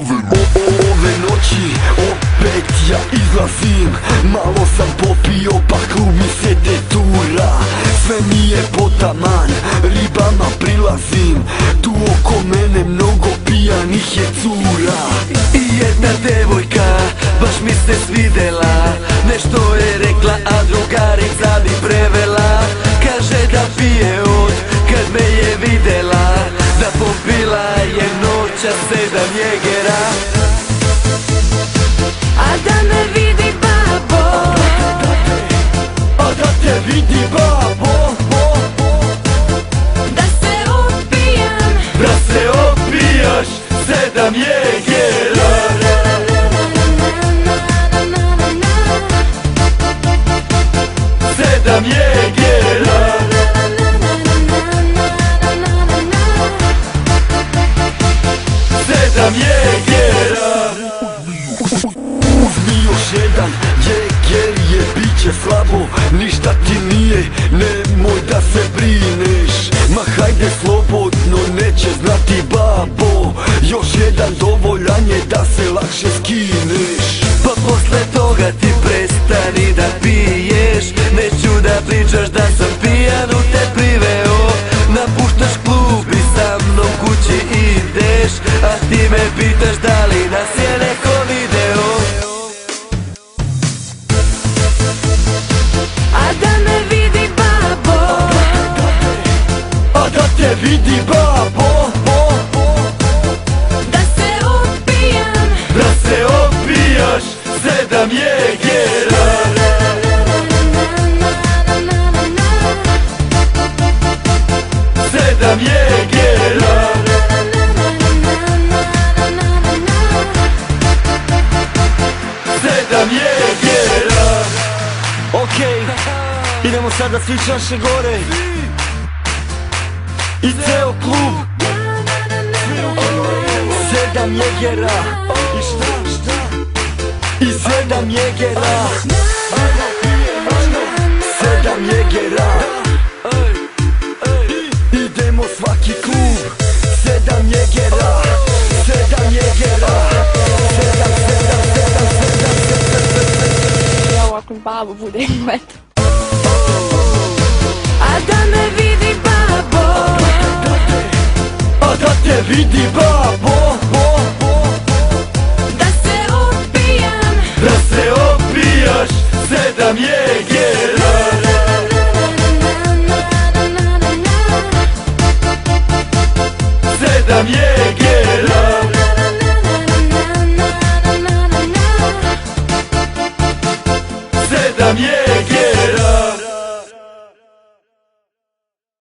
Ove noći opet ja izlazim, malo sam popio pa klub mi se detura. Sve mi je potaman, ribama prilazim, tu oko mene mnogo pijanih je cura. I jedna devojka baš mi se svidela, nešto je rekla a drugarica mi prevela. Kaže da pije od kad me je videla, da popila je noća 7 Jägera. A da me vidi babo, a da te vidi babo, da se opijam, da se opijaš 7 Jägera. 7 Jägera, 7 Jägera. Uzmi još jedan Jäger, je biće slabo, ništa ti nije, nemoj da se brineš. Ma hajde slobodno, neće znati babo, još jedan dovoljan je da se lakše skineš. Pa posle toga ti prestani da piješ, neću da pričaš da sam pijan u te priveo. Napuštaš klub i sa mnom kući ideš, a ti me pitaš da li nas je neko video. a da me vidi babo, a da te vidi babo, da se opijam, da se opijaš 7 Jägera. 7 Jägera, 7 Jägera. Okej, idemo sada svi čaše gore i ceo klub. 7 Jägera, i šta? I 7 Jägera, 7 Jägera. Idemo svaki klub, 7 Jägera, 7 Jägera, 7, 7. Ja ovako babo bude eto. a da me vidi babo, a da te vidi babo, da se opijam, da se opijaš 7 Jägera. 7 Jägera.